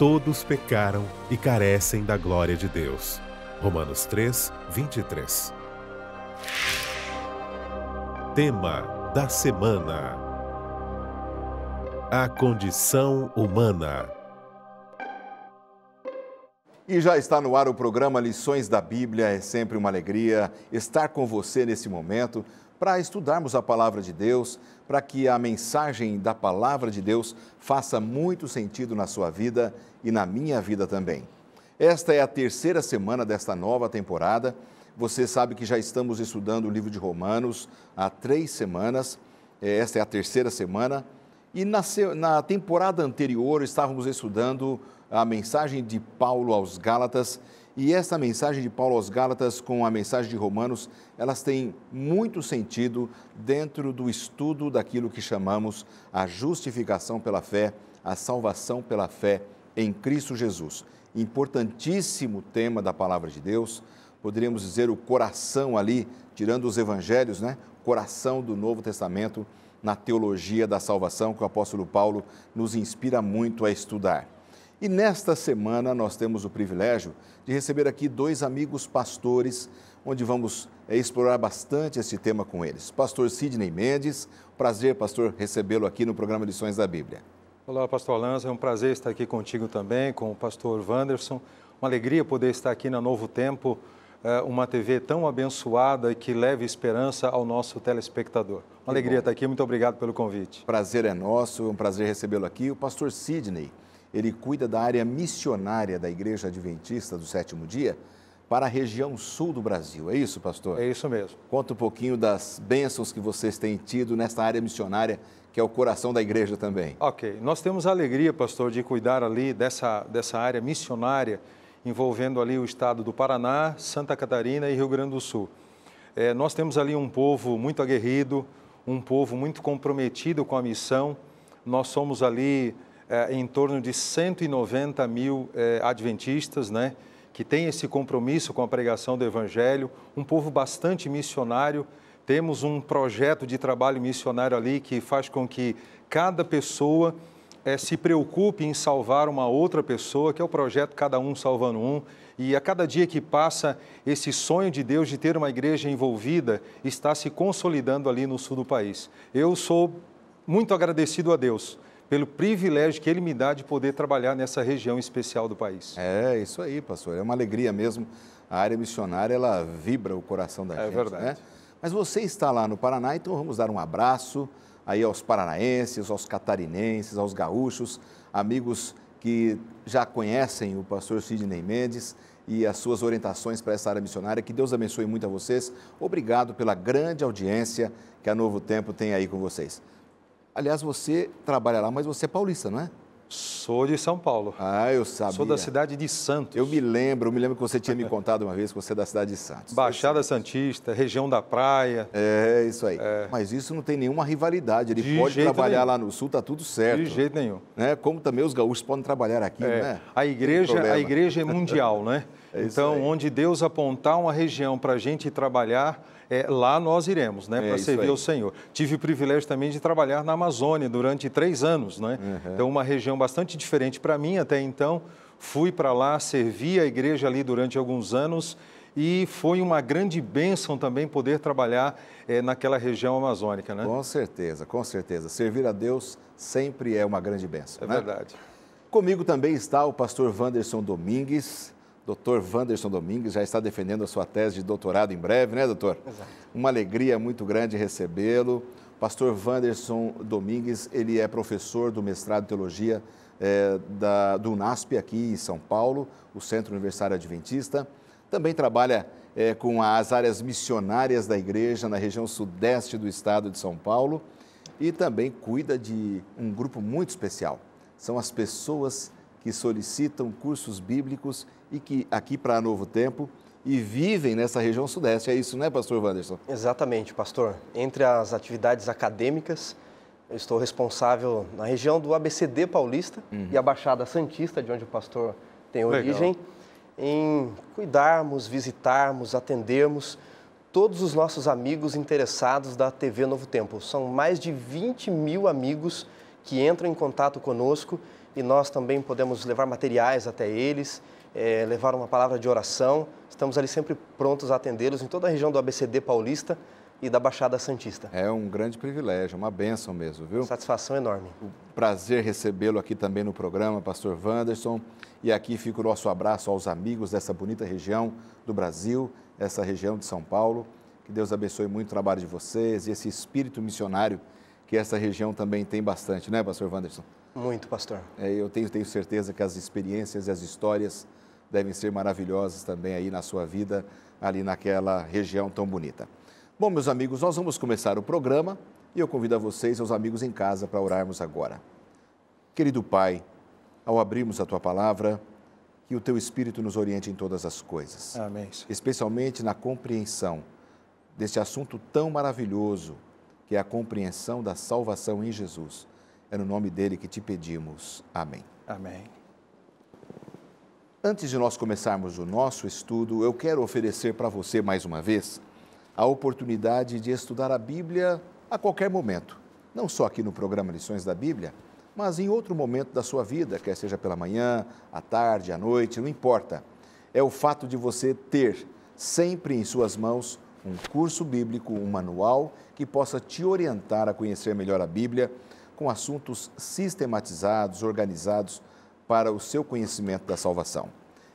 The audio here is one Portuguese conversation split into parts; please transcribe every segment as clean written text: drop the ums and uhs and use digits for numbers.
todos pecaram e carecem da glória de Deus. Romanos 3, 23. Tema da semana: a condição humana. E já está no ar o programa Lições da Bíblia. É sempre uma alegria estar com você nesse momento para estudarmos a Palavra de Deus, para que a mensagem da Palavra de Deus faça muito sentido na sua vida e na minha vida também. Esta é a terceira semana desta nova temporada. Você sabe que já estamos estudando o livro de Romanos há 3 semanas. Esta é a terceira semana. E na temporada anterior estávamos estudando a mensagem de Paulo aos Gálatas. E essa mensagem de Paulo aos Gálatas com a mensagem de Romanos, elas têm muito sentido dentro do estudo daquilo que chamamos a justificação pela fé, a salvação pela fé em Cristo Jesus. Importantíssimo tema da palavra de Deus, poderíamos dizer o coração ali, tirando os evangelhos, né? Coração do Novo Testamento na teologia da salvação, que o apóstolo Paulo nos inspira muito a estudar. E nesta semana nós temos o privilégio de receber aqui 2 amigos pastores, onde vamos explorar bastante esse tema com eles. Pastor Sidney Mendes, prazer, pastor, recebê-lo aqui no programa Lições da Bíblia. Olá, pastor Alanza, é um prazer estar aqui contigo também, com o pastor Wanderson. Uma alegria poder estar aqui na Novo Tempo, uma TV tão abençoada e que leve esperança ao nosso telespectador. Uma alegria estar aqui, muito obrigado pelo convite. Prazer é nosso, é um prazer recebê-lo aqui. O pastor Sidney, ele cuida da área missionária da Igreja Adventista do Sétimo Dia para a região sul do Brasil. É isso, pastor? É isso mesmo. Conta um pouquinho das bênçãos que vocês têm tido nesta área missionária, que é o coração da igreja também. Ok. Nós temos a alegria, pastor, de cuidar ali dessa área missionária, envolvendo ali o estado do Paraná, Santa Catarina e Rio Grande do Sul. Nós temos ali um povo muito aguerrido, um povo muito comprometido com a missão. Nós somos ali em torno de 190 mil adventistas, né, que têm esse compromisso com a pregação do Evangelho, um povo bastante missionário. Temos um projeto de trabalho missionário ali que faz com que cada pessoa se preocupe em salvar uma outra pessoa, que é o projeto Cada Um Salvando Um. E a cada dia que passa, esse sonho de Deus de ter uma igreja envolvida está se consolidando ali no sul do país. Eu sou muito agradecido a Deus pelo privilégio que Ele me dá de poder trabalhar nessa região especial do país. É isso aí, pastor. É uma alegria mesmo. A área missionária, ela vibra o coração da gente. É verdade. Né? Mas você está lá no Paraná, então vamos dar um abraço aí aos paranaenses, aos catarinenses, aos gaúchos, amigos que já conhecem o pastor Sidney Mendes e as suas orientações para essa área missionária. Que Deus abençoe muito a vocês. Obrigado pela grande audiência que a Novo Tempo tem aí com vocês. Aliás, você trabalha lá, mas você é paulista, não é? Sou de São Paulo. Ah, eu sabia. Sou da cidade de Santos. Eu me lembro que você tinha me contado uma vez que você é da cidade de Santos. Baixada Santista, região da praia. É, isso aí. Mas isso não tem nenhuma rivalidade. Ele pode trabalhar lá no sul, tá tudo certo. De jeito nenhum. Né? Como também os gaúchos podem trabalhar aqui, né? A igreja é mundial, né? Então, onde Deus apontar uma região para a gente trabalhar, lá nós iremos, né, para servir ao Senhor. Tive o privilégio também de trabalhar na Amazônia durante 3 anos, né? Então, uma região bastante diferente para mim até então. Fui para lá, servi a igreja ali durante alguns anos e foi uma grande bênção também poder trabalhar naquela região amazônica, né? Com certeza, com certeza. Servir a Deus sempre é uma grande bênção, né? Verdade. Comigo também está o pastor Wanderson Domingues. Doutor Wanderson Domingues já está defendendo a sua tese de doutorado em breve, né, doutor? Exato. Uma alegria muito grande recebê-lo. Pastor Wanderson Domingues, ele é professor do mestrado em teologia do UNASP aqui em São Paulo, o Centro Universitário Adventista. Também trabalha com as áreas missionárias da igreja na região sudeste do estado de São Paulo e também cuida de um grupo muito especial. São as pessoas que solicitam cursos bíblicos e que aqui para Novo Tempo e vivem nessa região sudeste. É isso, né, pastor Wanderson? Exatamente, pastor. Entre as atividades acadêmicas, eu estou responsável na região do ABCD paulista e a Baixada Santista, de onde o pastor tem origem, em cuidarmos, visitarmos, atendermos todos os nossos amigos interessados da TV Novo Tempo. São mais de 20 mil amigos que entram em contato conosco, e nós também podemos levar materiais até eles, levar uma palavra de oração. Estamos ali sempre prontos a atendê-los em toda a região do ABCD Paulista e da Baixada Santista. É um grande privilégio, uma bênção mesmo, viu? Satisfação enorme. O prazer recebê-lo aqui também no programa, Pastor Wanderson. E aqui fica o nosso abraço aos amigos dessa bonita região do Brasil, essa região de São Paulo. Que Deus abençoe muito o trabalho de vocês e esse espírito missionário que essa região também tem bastante, né, Pastor Wanderson? Muito, pastor. Eu tenho certeza que as experiências e as histórias devem ser maravilhosas também aí na sua vida, ali naquela região tão bonita. Bom, meus amigos, nós vamos começar o programa e eu convido a vocês, aos amigos em casa, para orarmos agora. Querido Pai, ao abrirmos a Tua Palavra, que o Teu Espírito nos oriente em todas as coisas. Amém. Especialmente na compreensão deste assunto tão maravilhoso, que é a compreensão da salvação em Jesus. É no nome dele que te pedimos. Amém. Amém. Antes de nós começarmos o nosso estudo, eu quero oferecer para você, mais uma vez, a oportunidade de estudar a Bíblia a qualquer momento. Não só aqui no programa Lições da Bíblia, mas em outro momento da sua vida, quer seja pela manhã, à tarde, à noite, não importa. É o fato de você ter sempre em suas mãos um curso bíblico, um manual que possa te orientar a conhecer melhor a Bíblia, com assuntos sistematizados, organizados para o seu conhecimento da salvação.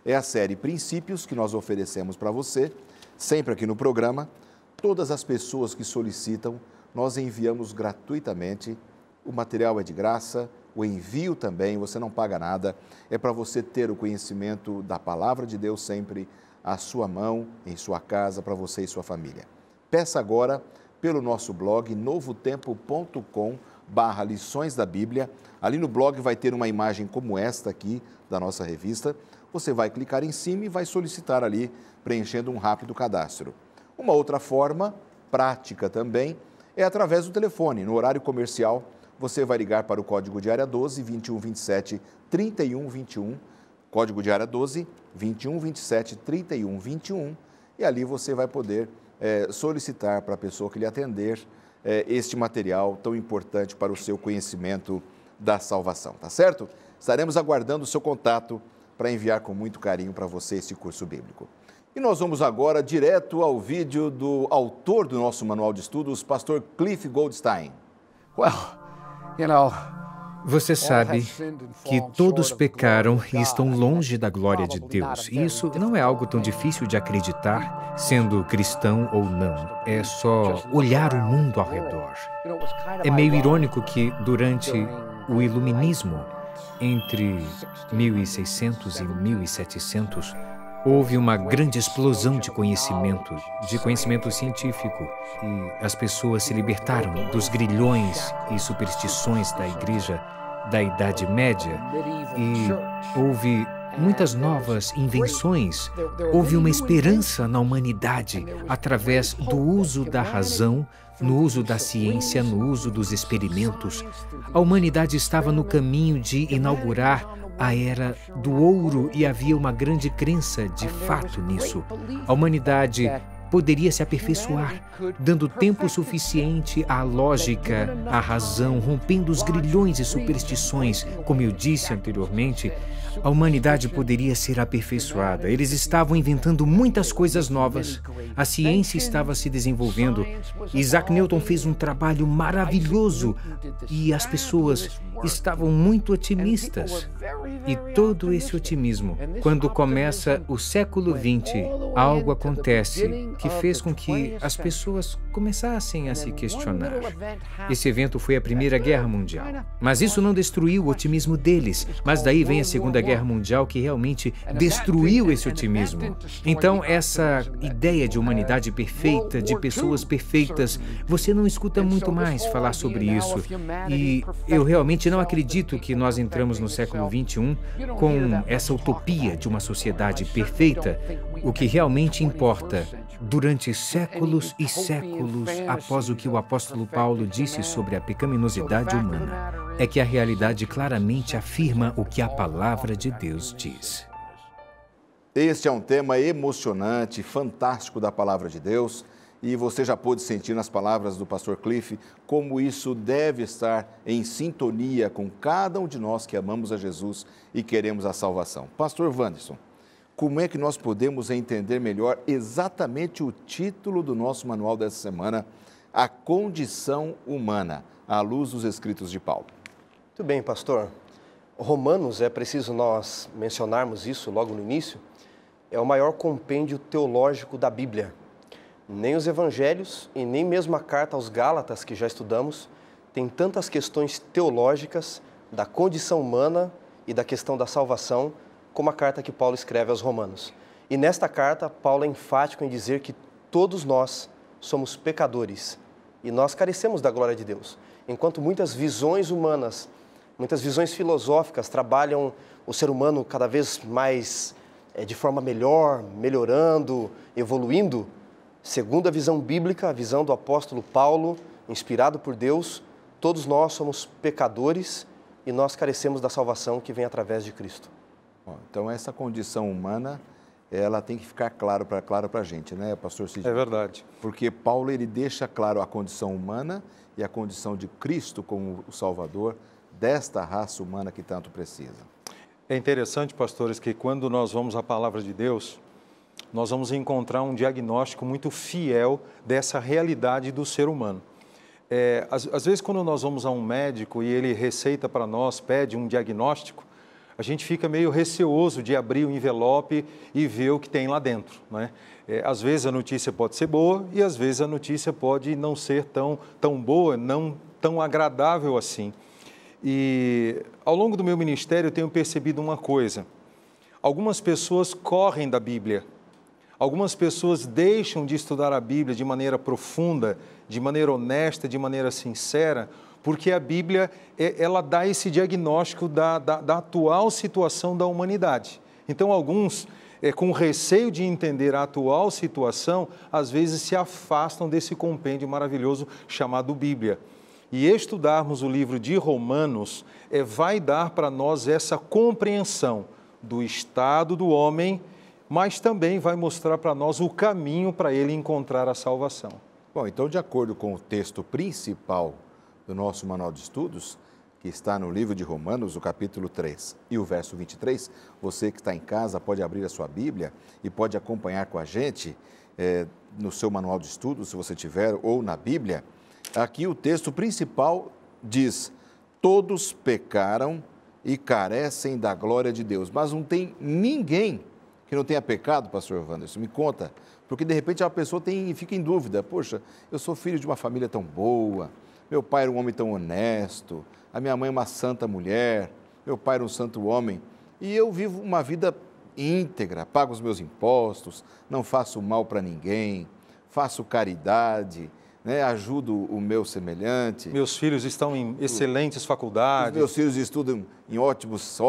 É a série Princípios que nós oferecemos para você, sempre aqui no programa. Todas as pessoas que solicitam, nós enviamos gratuitamente. O material é de graça, o envio também, você não paga nada. É para você ter o conhecimento da Palavra de Deus sempre à sua mão, em sua casa, para você e sua família. Peça agora pelo nosso blog novotempo.com/lições da Bíblia. Ali no blog vai ter uma imagem como esta aqui da nossa revista. Você vai clicar em cima e vai solicitar ali, preenchendo um rápido cadastro. Uma outra forma, prática também, é através do telefone. No horário comercial, você vai ligar para o código de área 12 2127 3121, código de área 12 2127 3121, e ali você vai poder solicitar para a pessoa que lhe atender este material tão importante para o seu conhecimento da salvação, tá certo? Estaremos aguardando o seu contato para enviar com muito carinho para você esse curso bíblico. E nós vamos agora direto ao vídeo do autor do nosso manual de estudos, pastor Cliff Goldstein. Você sabe que todos pecaram e estão longe da glória de Deus. E isso não é algo tão difícil de acreditar, sendo cristão ou não. É só olhar o mundo ao redor. É meio irônico que, durante o Iluminismo, entre 1600 e 1700, houve uma grande explosão de conhecimento científico, e as pessoas se libertaram dos grilhões e superstições da Igreja da Idade Média, e houve muitas novas invenções. Houve uma esperança na humanidade através do uso da razão, no uso da ciência, no uso dos experimentos. A humanidade estava no caminho de inaugurar a era do ouro e havia uma grande crença de fato nisso. A humanidade poderia se aperfeiçoar, dando tempo suficiente à lógica, à razão, rompendo os grilhões e superstições. Como eu disse anteriormente, a humanidade poderia ser aperfeiçoada. Eles estavam inventando muitas coisas novas. A ciência estava se desenvolvendo. Isaac Newton fez um trabalho maravilhoso e as pessoas estavam muito otimistas. E todo esse otimismo, quando começa o século XX, algo acontece que fez com que as pessoas começassem a se questionar. Esse evento foi a Primeira Guerra Mundial. Mas isso não destruiu o otimismo deles. Mas daí vem a Segunda Guerra Mundial, que realmente destruiu esse otimismo. Então, essa ideia de humanidade perfeita, de pessoas perfeitas, você não escuta muito mais falar sobre isso. E eu realmente não acredito que nós entramos no século XXI com essa utopia de uma sociedade perfeita. O que realmente importa, durante séculos e séculos após o que o apóstolo Paulo disse sobre a pecaminosidade humana, é que a realidade claramente afirma o que a palavra de Deus diz. Este é um tema emocionante, fantástico da palavra de Deus, e você já pôde sentir nas palavras do pastor Cliff como isso deve estar em sintonia com cada um de nós que amamos a Jesus e queremos a salvação. Pastor Wanderson, como é que nós podemos entender melhor exatamente o título do nosso manual dessa semana, A Condição Humana, à luz dos escritos de Paulo? Muito bem, pastor. Romanos, é preciso nós mencionarmos isso logo no início, é o maior compêndio teológico da Bíblia. Nem os evangelhos e nem mesmo a carta aos Gálatas, que já estudamos, tem tantas questões teológicas da condição humana e da questão da salvação, como a carta que Paulo escreve aos Romanos. E nesta carta, Paulo é enfático em dizer que todos nós somos pecadores e nós carecemos da glória de Deus. Enquanto muitas visões humanas, muitas visões filosóficas trabalham o ser humano cada vez mais de forma melhor, melhorando, evoluindo, segundo a visão bíblica, a visão do apóstolo Paulo, inspirado por Deus, todos nós somos pecadores e nós carecemos da salvação que vem através de Cristo. Então, essa condição humana, ela tem que ficar claro para a gente, né, pastor Sidney? É verdade. Porque Paulo, ele deixa claro a condição humana e a condição de Cristo como o Salvador desta raça humana que tanto precisa. É interessante, pastores, que quando nós vamos à palavra de Deus, nós vamos encontrar um diagnóstico muito fiel dessa realidade do ser humano. Às vezes, quando nós vamos a um médico e ele receita para nós, pede um diagnóstico, a gente fica meio receoso de abrir o envelope e ver o que tem lá dentro, né? Às vezes a notícia pode ser boa e às vezes a notícia pode não ser tão boa, não tão agradável assim. E ao longo do meu ministério eu tenho percebido uma coisa: algumas pessoas correm da Bíblia, algumas pessoas deixam de estudar a Bíblia de maneira profunda, de maneira honesta, de maneira sincera, porque a Bíblia, ela dá esse diagnóstico da atual situação da humanidade. Então, alguns, com receio de entender a atual situação, às vezes se afastam desse compêndio maravilhoso chamado Bíblia. E estudarmos o livro de Romanos vai dar para nós essa compreensão do estado do homem, mas também vai mostrar para nós o caminho para ele encontrar a salvação. Bom, então, de acordo com o texto principal do nosso manual de estudos, que está no livro de Romanos, o capítulo 3 e o verso 23, você que está em casa pode abrir a sua Bíblia e pode acompanhar com a gente no seu manual de estudos, se você tiver, ou na Bíblia. Aqui o texto principal diz: todos pecaram e carecem da glória de Deus. Mas não tem ninguém que não tenha pecado, pastor Wanderson, me conta, porque de repente a pessoa fica em dúvida: poxa, eu sou filho de uma família tão boa, meu pai era um homem tão honesto, a minha mãe é uma santa mulher, meu pai era um santo homem, e eu vivo uma vida íntegra, pago os meus impostos, não faço mal para ninguém, faço caridade, né, ajudo o meu semelhante. Meus filhos estão em excelentes faculdades. Os meus filhos estudam em ótimas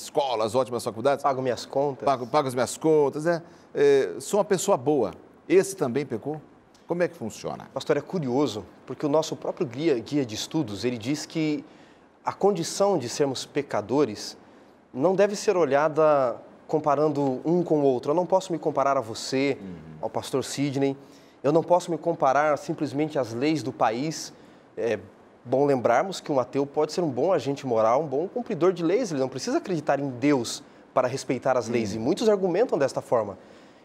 escolas, ótimas faculdades. Pago minhas contas. Pago as minhas contas, sou uma pessoa boa. Esse também pecou? Como é que funciona? Pastor, é curioso, porque o nosso próprio guia de estudos, ele diz que a condição de sermos pecadores não deve ser olhada comparando um com o outro. Eu não posso me comparar a você, ao pastor Sidney, eu não posso me comparar simplesmente às leis do país. É bom lembrarmos que um ateu pode ser um bom agente moral, um bom cumpridor de leis, ele não precisa acreditar em Deus para respeitar as leis, e muitos argumentam desta forma.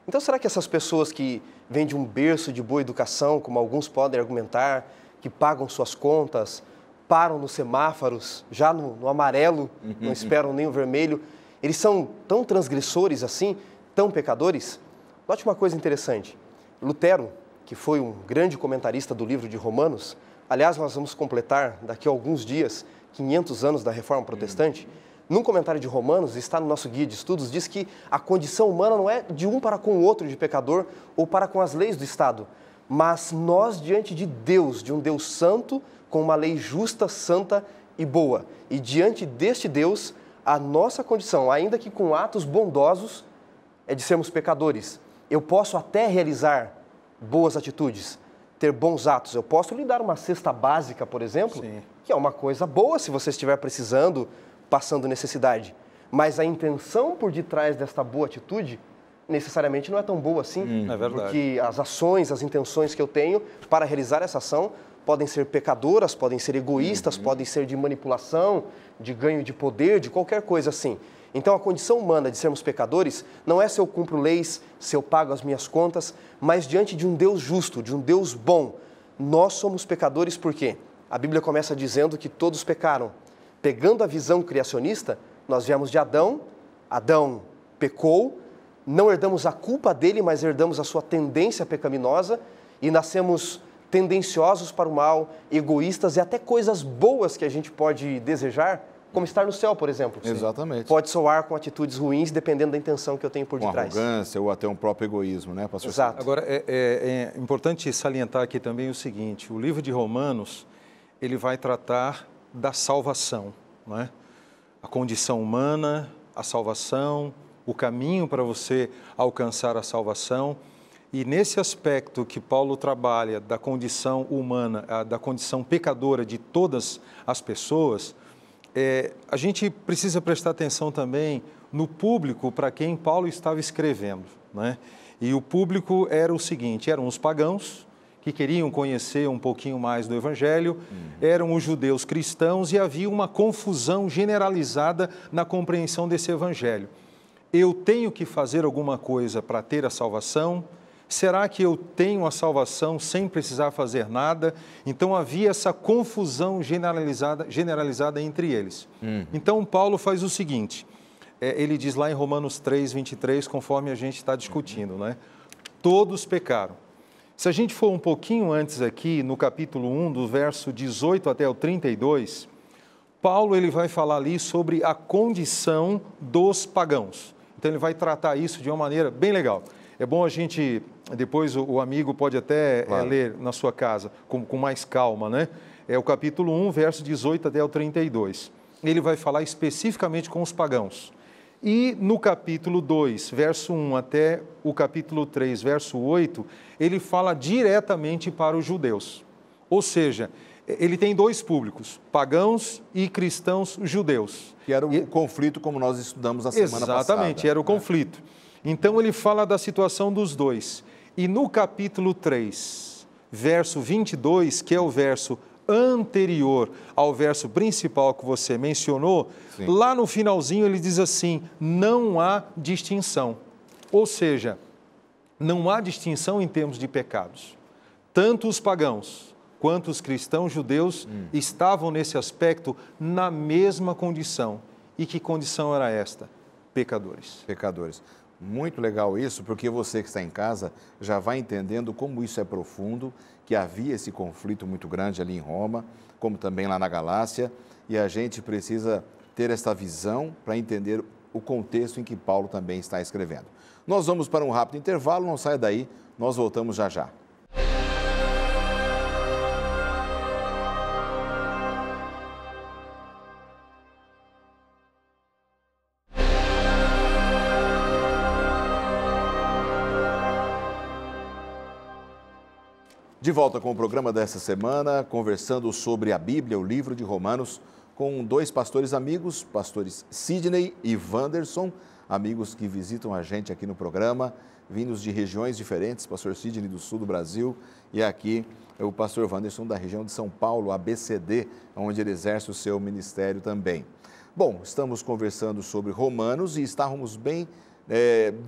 Então, será que essas pessoas que vêm de um berço de boa educação, como alguns podem argumentar, que pagam suas contas, param nos semáforos, já no amarelo, não esperam nem o vermelho, eles são tão transgressores assim, tão pecadores? Note uma coisa interessante. Lutero, que foi um grande comentarista do livro de Romanos, aliás, nós vamos completar daqui a alguns dias 500 anos da Reforma Protestante, num comentário de Romanos, está no nosso guia de estudos, diz que a condição humana não é de um para com o outro de pecador ou para com as leis do Estado, mas nós diante de Deus, de um Deus santo, com uma lei justa, santa e boa. E diante deste Deus, a nossa condição, ainda que com atos bondosos, é de sermos pecadores. Eu posso até realizar boas atitudes, ter bons atos. Eu posso lhe dar uma cesta básica, por exemplo, Sim. que é uma coisa boa se você estiver precisando, passando necessidade. Mas a intenção por detrás desta boa atitude necessariamente não é tão boa assim. É verdade. Porque as ações, as intenções que eu tenho para realizar essa ação podem ser pecadoras, podem ser egoístas, podem ser de manipulação, de ganho de poder, de qualquer coisa assim. Então, a condição humana de sermos pecadores não é se eu cumpro leis, se eu pago as minhas contas, mas diante de um Deus justo, de um Deus bom. Nós somos pecadores por quê? A Bíblia começa dizendo que todos pecaram. Pegando a visão criacionista, nós viemos de Adão, Adão pecou, não herdamos a culpa dele, mas herdamos a sua tendência pecaminosa e nascemos tendenciosos para o mal, egoístas e até coisas boas que a gente pode desejar, como estar no céu, por exemplo. Exatamente. Pode soar com atitudes ruins, dependendo da intenção que eu tenho por detrás. Com arrogância ou até um próprio egoísmo, né, pastor? Exato. Agora, é importante salientar aqui também o seguinte, o livro de Romanos, ele vai tratar da salvação, não é? A condição humana, a salvação, o caminho para você alcançar a salvação. E nesse aspecto que Paulo trabalha da condição humana, da condição pecadora de todas as pessoas, a gente precisa prestar atenção também no público para quem Paulo estava escrevendo, né? E o público era o seguinte, eram os pagãos que queriam conhecer um pouquinho mais do Evangelho, eram os judeus cristãos e havia uma confusão generalizada na compreensão desse Evangelho. Eu tenho que fazer alguma coisa para ter a salvação? Será que eu tenho a salvação sem precisar fazer nada? Então havia essa confusão generalizada entre eles. Então Paulo faz o seguinte, ele diz lá em Romanos 3, 23, conforme a gente está discutindo, né? Todos pecaram. Se a gente for um pouquinho antes aqui, no capítulo 1, do verso 18 até o 32, Paulo ele vai falar ali sobre a condição dos pagãos. Então ele vai tratar isso de uma maneira bem legal. É bom a gente, depois o amigo pode até ler na sua casa com mais calma, né? É o capítulo 1, verso 18 até o 32. Ele vai falar especificamente com os pagãos. E no capítulo 2, verso 1 até o capítulo 3, verso 8, ele fala diretamente para os judeus. Ou seja, ele tem dois públicos, pagãos e cristãos judeus. Que era o conflito, como nós estudamos a semana passada. Exatamente, era o conflito. Então, ele fala da situação dos dois. E no capítulo 3, verso 22, que é o verso anterior ao verso principal que você mencionou, sim, lá no finalzinho ele diz assim, não há distinção. Ou seja, não há distinção em termos de pecados. Tanto os pagãos quanto os cristãos judeus estavam nesse aspecto na mesma condição. E que condição era esta? Pecadores. Pecadores. Muito legal isso, porque você que está em casa já vai entendendo como isso é profundo, que havia esse conflito muito grande ali em Roma, como também lá na Galácia, e a gente precisa ter essa visão para entender o contexto em que Paulo também está escrevendo. Nós vamos para um rápido intervalo, não saia daí, nós voltamos já já. De volta com o programa dessa semana, conversando sobre a Bíblia, o livro de Romanos, com dois pastores amigos, pastores Sidney e Wanderson, amigos que visitam a gente aqui no programa, vindos de regiões diferentes, pastor Sidney do sul do Brasil e aqui o pastor Wanderson da região de São Paulo, ABCD, onde ele exerce o seu ministério também. Bom, estamos conversando sobre Romanos e estávamos bem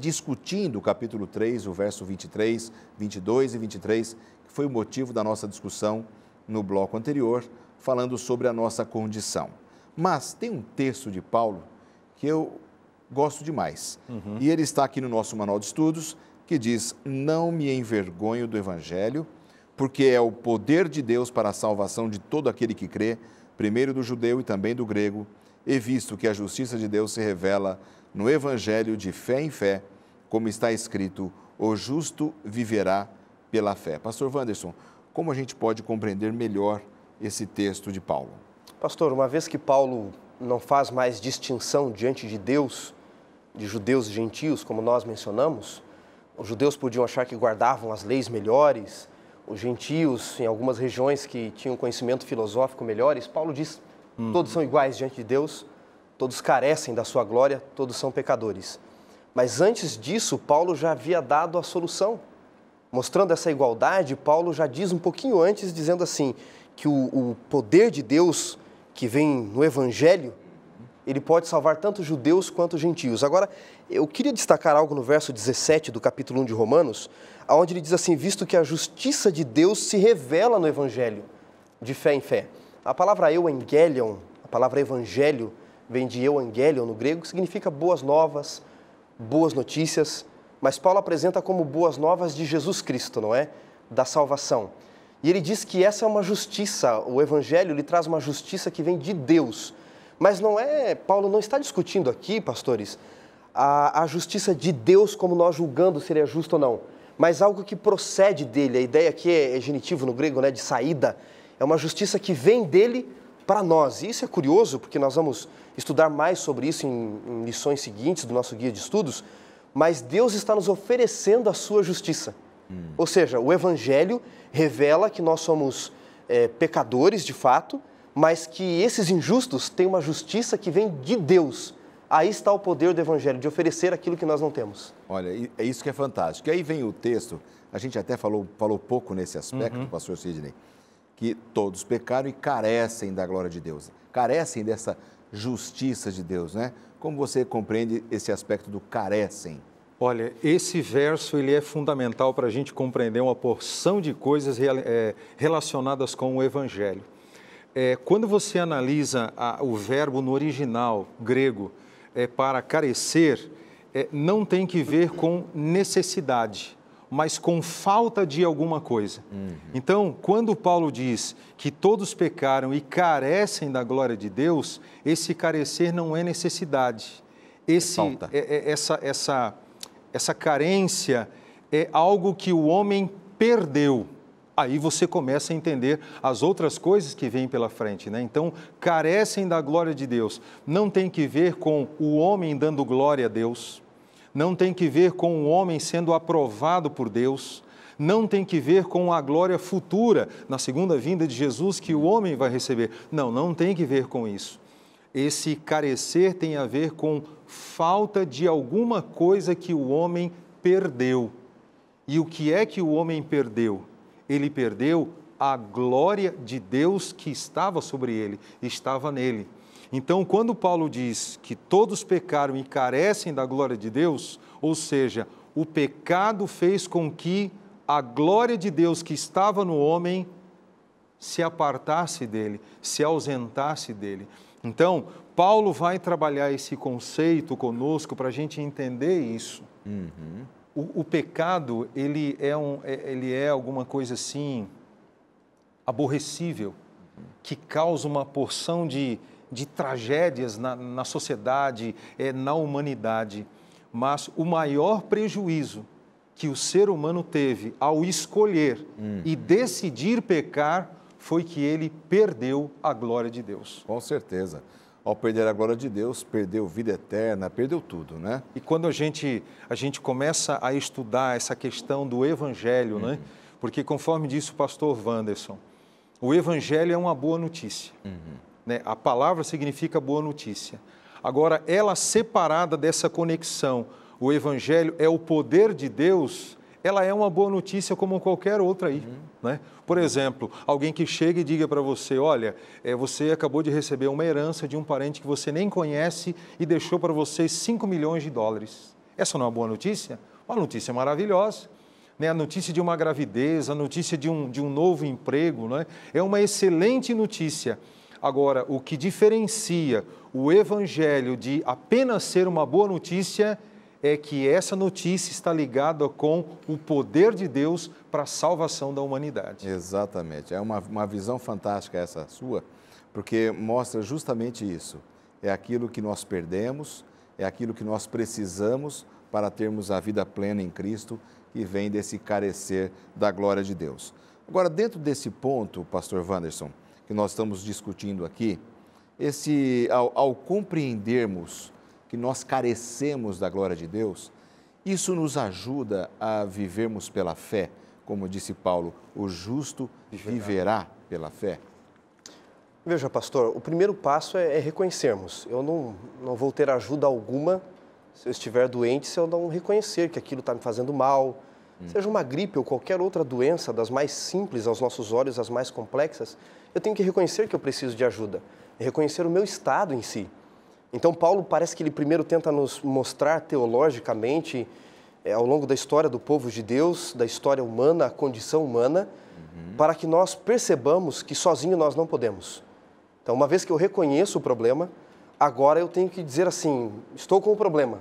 discutindo o capítulo 3, o verso 23, 22 e 23, foi o motivo da nossa discussão no bloco anterior, falando sobre a nossa condição. Mas tem um texto de Paulo que eu gosto demais. E ele está aqui no nosso manual de estudos, que diz, não me envergonho do Evangelho, porque é o poder de Deus para a salvação de todo aquele que crê, primeiro do judeu e também do grego, e visto que a justiça de Deus se revela no Evangelho de fé em fé, como está escrito, o justo viverá pela fé. Pastor Wanderson, como a gente pode compreender melhor esse texto de Paulo? Pastor, uma vez que Paulo não faz mais distinção diante de Deus, de judeus e gentios, como nós mencionamos, os judeus podiam achar que guardavam as leis melhores, os gentios, em algumas regiões que tinham conhecimento filosófico melhores, Paulo diz, todos são iguais diante de Deus, todos carecem da sua glória, todos são pecadores. Mas antes disso, Paulo já havia dado a solução. Mostrando essa igualdade, Paulo já diz um pouquinho antes, dizendo assim, que o poder de Deus que vem no Evangelho, ele pode salvar tanto judeus quanto gentios. Agora, eu queria destacar algo no verso 17 do capítulo 1 de Romanos, onde ele diz assim, visto que a justiça de Deus se revela no Evangelho, de fé em fé. A palavra euangelion, a palavra evangelho, vem de euangelion no grego, que significa boas novas, boas notícias, mas Paulo apresenta como boas novas de Jesus Cristo, não é? Da salvação. E ele diz que essa é uma justiça, o Evangelho ele traz uma justiça que vem de Deus. Mas não é, Paulo não está discutindo aqui, pastores, a justiça de Deus como nós julgando se ele é justo ou não, mas algo que procede dele. A ideia aqui é genitivo no grego, né, de saída. É uma justiça que vem dele para nós. E isso é curioso, porque nós vamos estudar mais sobre isso em lições seguintes do nosso guia de estudos, mas Deus está nos oferecendo a sua justiça. Ou seja, o Evangelho revela que nós somos pecadores de fato, mas que esses injustos têm uma justiça que vem de Deus. Aí está o poder do Evangelho, de oferecer aquilo que nós não temos. Olha, é isso que é fantástico. E aí vem o texto, a gente até falou pouco nesse aspecto, pastor Sidney, que todos pecaram e carecem da glória de Deus. Carecem dessa justiça de Deus, né? Como você compreende esse aspecto do carecem? Olha, esse verso ele é fundamental para a gente compreender uma porção de coisas relacionadas com o Evangelho. Quando você analisa o verbo no original grego para carecer, não tem que ver com necessidade, mas com falta de alguma coisa. Então, quando Paulo diz que todos pecaram e carecem da glória de Deus, esse carecer não é necessidade. Essa carência é algo que o homem perdeu. Aí você começa a entender as outras coisas que vêm pela frente, né? Então, carecem da glória de Deus. Não tem que ver com o homem dando glória a Deus, não tem que ver com o homem sendo aprovado por Deus, não tem que ver com a glória futura, na segunda vinda de Jesus, que o homem vai receber. Não tem que ver com isso. Esse carecer tem a ver com falta de alguma coisa que o homem perdeu. E o que é que o homem perdeu? Ele perdeu a glória de Deus que estava sobre ele, estava nele. Então, quando Paulo diz que todos pecaram e carecem da glória de Deus, ou seja, o pecado fez com que a glória de Deus que estava no homem se apartasse dele, se ausentasse dele. Então, Paulo vai trabalhar esse conceito conosco para a gente entender isso. O pecado, ele é alguma coisa assim, aborrecível, que causa uma porção de tragédias na sociedade, na humanidade. Mas o maior prejuízo que o ser humano teve ao escolher e decidir pecar foi que ele perdeu a glória de Deus. Com certeza. Ao perder a glória de Deus, perdeu vida eterna, perdeu tudo, né? E quando a gente começa a estudar essa questão do Evangelho, né? Porque conforme disse o pastor Wanderson, o Evangelho é uma boa notícia. Né? A palavra significa boa notícia. Agora, ela separada dessa conexão, o Evangelho é o poder de Deus, ela é uma boa notícia como qualquer outra aí. Né? Por exemplo, alguém que chega e diga para você, olha, você acabou de receber uma herança de um parente que você nem conhece e deixou para você 5 milhões de dólares. Essa não é uma boa notícia? Uma notícia maravilhosa. Né? A notícia de uma gravidez, a notícia de um novo emprego, né? É uma excelente notícia. Agora, o que diferencia o Evangelho de apenas ser uma boa notícia é que essa notícia está ligada com o poder de Deus para a salvação da humanidade. Exatamente. É uma visão fantástica essa sua, porque mostra justamente isso. É aquilo que nós perdemos, é aquilo que nós precisamos para termos a vida plena em Cristo, que vem desse carecer da glória de Deus. Agora, dentro desse ponto, pastor Wanderson, que nós estamos discutindo aqui, ao compreendermos que nós carecemos da glória de Deus, isso nos ajuda a vivermos pela fé, como disse Paulo, o justo viverá pela fé. Veja, pastor, o primeiro passo é reconhecermos. Eu não vou ter ajuda alguma se eu estiver doente, se eu não reconhecer que aquilo está me fazendo mal, seja uma gripe ou qualquer outra doença, das mais simples aos nossos olhos, as mais complexas, eu tenho que reconhecer que eu preciso de ajuda, reconhecer o meu estado em si. Então, Paulo parece que ele primeiro tenta nos mostrar teologicamente, ao longo da história do povo de Deus, da história humana, a condição humana, para que nós percebamos que sozinho nós não podemos. Então, uma vez que eu reconheço o problema, agora eu tenho que dizer assim, estou com o problema.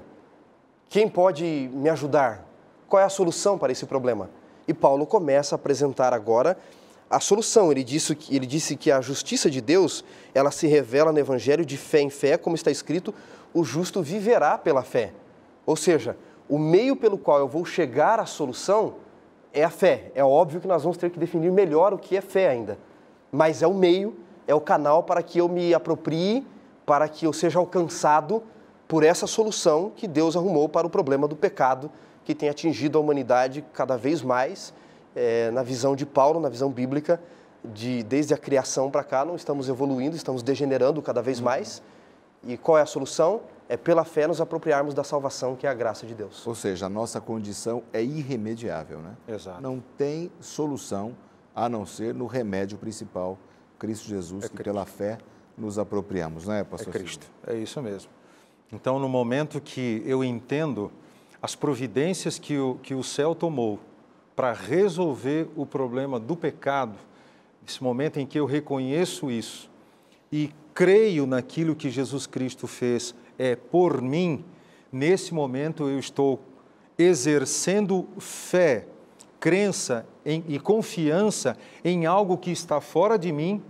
Quem pode me ajudar? Qual é a solução para esse problema? E Paulo começa a apresentar agora a solução. Ele disse que a justiça de Deus, ela se revela no Evangelho de fé em fé, como está escrito, o justo viverá pela fé. Ou seja, o meio pelo qual eu vou chegar à solução é a fé. É óbvio que nós vamos ter que definir melhor o que é fé ainda. Mas é o meio, é o canal para que eu me aproprie, para que eu seja alcançado por essa solução que Deus arrumou para o problema do pecado que tem atingido a humanidade cada vez mais. Na visão de Paulo, na visão bíblica, desde a criação para cá, não estamos evoluindo, estamos degenerando cada vez mais. E qual é a solução? É pela fé nos apropriarmos da salvação, que é a graça de Deus. Ou seja, a nossa condição é irremediável, né? Exato. Não tem solução a não ser no remédio principal, Cristo Jesus, que pela fé nos apropriamos, né, pastor? É Cristo, é isso mesmo. Então, no momento que eu entendo as providências que o céu tomou para resolver o problema do pecado, nesse momento em que eu reconheço isso e creio naquilo que Jesus Cristo fez por mim, nesse momento eu estou exercendo fé, crença e confiança em algo que está fora de mim,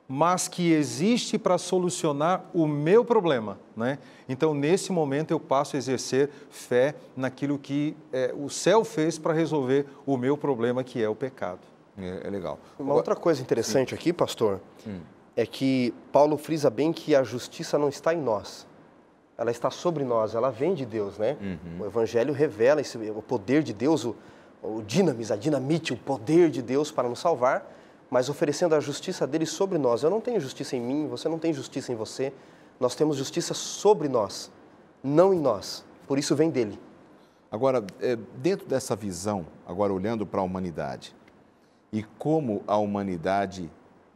mas que existe para solucionar o meu problema, né? Então, nesse momento, eu passo a exercer fé naquilo que o céu fez para resolver o meu problema, que é o pecado. É legal. Uma outra coisa interessante aqui, pastor, é que Paulo frisa bem que a justiça não está em nós. Ela está sobre nós, ela vem de Deus, né? O Evangelho revela o poder de Deus, o dinamis, a dinamite, o poder de Deus para nos salvar, mas oferecendo a justiça dele sobre nós. Eu não tenho justiça em mim, você não tem justiça em você. Nós temos justiça sobre nós, não em nós. Por isso vem dele. Agora, dentro dessa visão, agora olhando para a humanidade, e como a humanidade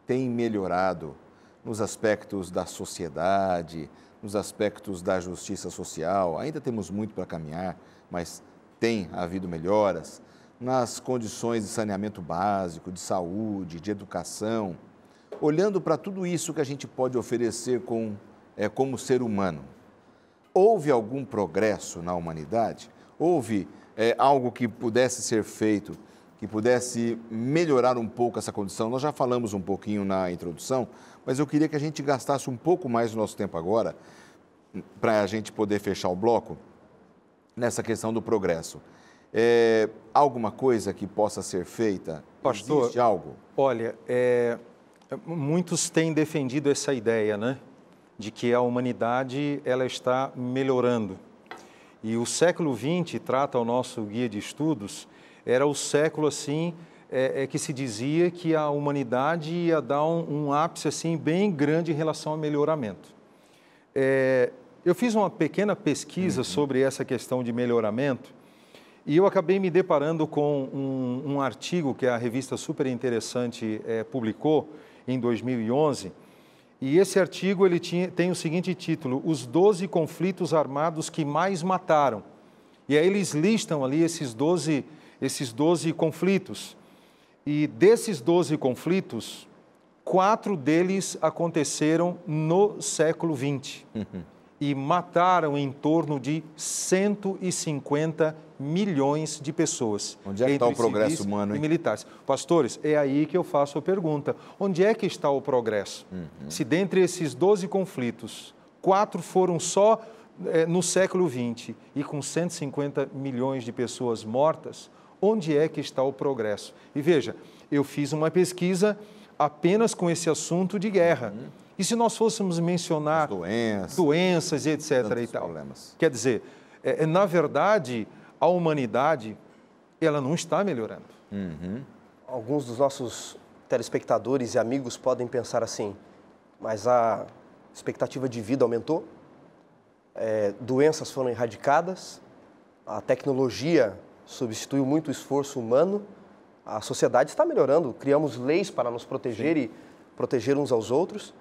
tem melhorado nos aspectos da sociedade, nos aspectos da justiça social, ainda temos muito para caminhar, mas tem havido melhoras nas condições de saneamento básico, de saúde, de educação. Olhando para tudo isso que a gente pode oferecer como ser humano, houve algum progresso na humanidade? Houve algo que pudesse ser feito, que pudesse melhorar um pouco essa condição? Nós já falamos um pouquinho na introdução, mas eu queria que a gente gastasse um pouco mais do nosso tempo agora, para a gente poder fechar o bloco, nessa questão do progresso. Alguma coisa que possa ser feita? Pastor, existe algo? Olha, muitos têm defendido essa ideia, né? De que a humanidade ela está melhorando. E o século XX, trata o nosso guia de estudos, era o século assim que se dizia que a humanidade ia dar um ápice assim bem grande em relação ao melhoramento. Eu fiz uma pequena pesquisa sobre essa questão de melhoramento e eu acabei me deparando com um artigo que a revista Super Interessante publicou em 2011. E esse artigo ele tem o seguinte título: Os 12 conflitos armados que mais mataram. E aí eles listam ali esses 12 conflitos. E desses 12 conflitos, 4 deles aconteceram no século XX. E mataram em torno de 150 milhões de pessoas. Onde é que está o progresso humano, hein? E militares. Pastores, é aí que eu faço a pergunta. Onde é que está o progresso? Se dentre esses 12 conflitos, 4 foram só no século XX e com 150 milhões de pessoas mortas, onde é que está o progresso? E veja, eu fiz uma pesquisa apenas com esse assunto de guerra. E se nós fôssemos mencionar doenças e etc. e tal, problemas. Quer dizer, na verdade, a humanidade, ela não está melhorando. Alguns dos nossos telespectadores e amigos podem pensar assim, mas a expectativa de vida aumentou? doenças foram erradicadas, a tecnologia substituiu muito o esforço humano, a sociedade está melhorando, criamos leis para nos proteger e proteger uns aos outros.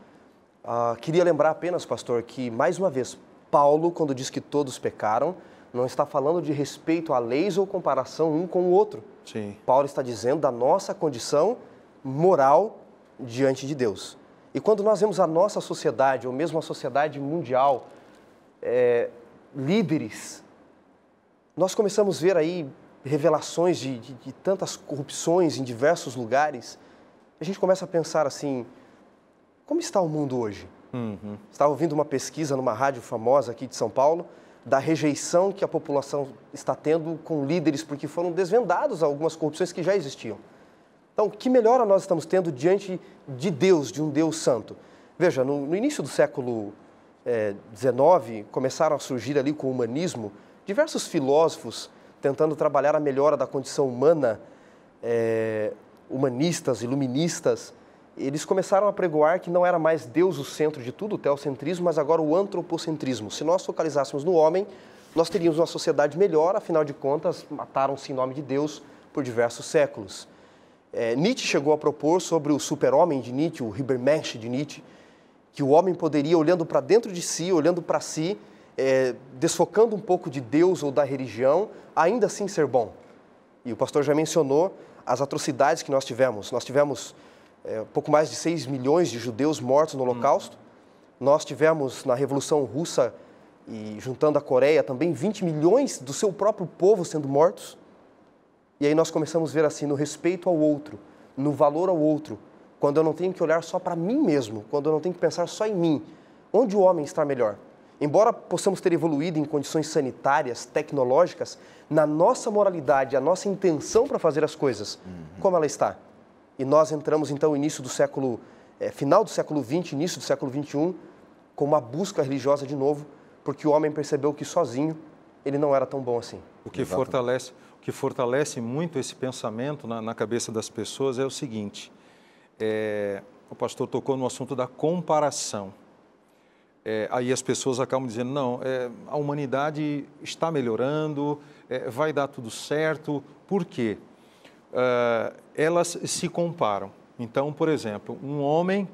Queria lembrar apenas, pastor, que, mais uma vez, Paulo, quando diz que todos pecaram, não está falando de respeito a leis ou comparação um com o outro. Sim. Paulo está dizendo da nossa condição moral diante de Deus. E quando nós vemos a nossa sociedade, ou mesmo a sociedade mundial, líderes, nós começamos a ver aí revelações de tantas corrupções em diversos lugares. A gente começa a pensar assim, como está o mundo hoje? Estava ouvindo uma pesquisa numa rádio famosa aqui de São Paulo, da rejeição que a população está tendo com líderes, porque foram desvendados algumas corrupções que já existiam. Então, que melhora nós estamos tendo diante de Deus, de um Deus santo? Veja, no início do século XIX, começaram a surgir ali com o humanismo diversos filósofos tentando trabalhar a melhora da condição humana, humanistas, iluministas. Eles começaram a pregoar que não era mais Deus o centro de tudo, o teocentrismo, mas agora o antropocentrismo. Se nós focalizássemos no homem, nós teríamos uma sociedade melhor, afinal de contas, mataram-se em nome de Deus por diversos séculos. Nietzsche chegou a propor sobre o super-homem de Nietzsche, o Übermensch de Nietzsche, que o homem poderia, olhando para dentro de si, olhando para si, desfocando um pouco de Deus ou da religião, ainda assim ser bom. E o pastor já mencionou as atrocidades que nós tivemos. Nós tivemos pouco mais de 6 milhões de judeus mortos no Holocausto. Nós tivemos na Revolução Russa, e juntando a Coreia, também 20 milhões do seu próprio povo sendo mortos. E aí nós começamos a ver assim, no respeito ao outro, no valor ao outro, quando eu não tenho que olhar só para mim mesmo, quando eu não tenho que pensar só em mim, onde o homem está melhor. Embora possamos ter evoluído em condições sanitárias, tecnológicas, na nossa moralidade, a nossa intenção para fazer as coisas, como ela está? E nós entramos, então, final do século XX, início do século XXI, com uma busca religiosa de novo, porque o homem percebeu que sozinho ele não era tão bom assim. O que fortalece muito esse pensamento na cabeça das pessoas é o seguinte, o pastor tocou no assunto da comparação. Aí as pessoas acabam dizendo, não, a humanidade está melhorando, vai dar tudo certo. Por quê? Elas se comparam. Então, por exemplo, um homem,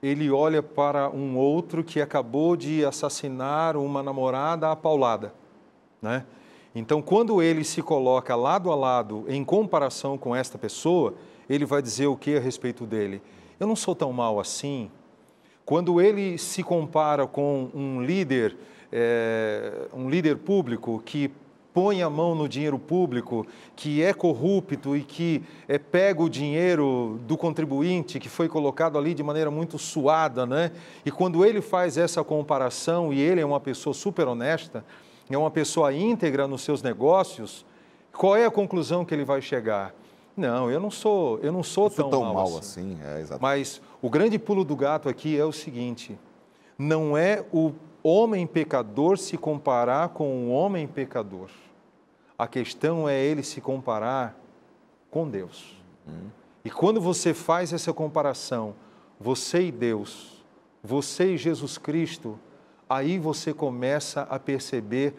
ele olha para um outro que acabou de assassinar uma namorada à paulada, né? Então, quando ele se coloca lado a lado em comparação com esta pessoa, ele vai dizer o que a respeito dele? Eu não sou tão mal assim. Quando ele se compara com um líder público que põe a mão no dinheiro público, que é corrupto e que pega o dinheiro do contribuinte que foi colocado ali de maneira muito suada, né? E quando ele faz essa comparação e ele é uma pessoa super honesta, é uma pessoa íntegra nos seus negócios, qual é a conclusão que ele vai chegar? Não, eu não sou tão mal assim. Mas o grande pulo do gato aqui é o seguinte, não é o homem pecador se comparar com o homem pecador. A questão é ele se comparar com Deus. E quando você faz essa comparação, você e Deus, você e Jesus Cristo, aí você começa a perceber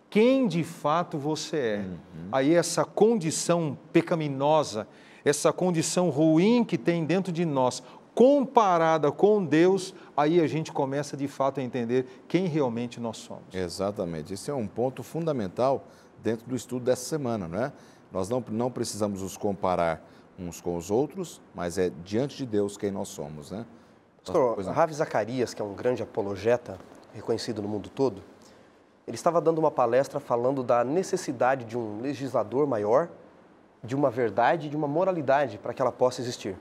quem de fato você é. Aí essa condição pecaminosa, essa condição ruim que tem dentro de nós, comparada com Deus, aí a gente começa de fato a entender quem realmente nós somos. Exatamente. Esse é um ponto fundamental dentro do estudo dessa semana, não é? Nós não precisamos nos comparar uns com os outros, mas é diante de Deus quem nós somos, né? Pastor, Ravi Zacarias, que é um grande apologeta, reconhecido no mundo todo, ele estava dando uma palestra falando da necessidade de um legislador maior, de uma verdade e de uma moralidade para que ela possa existir.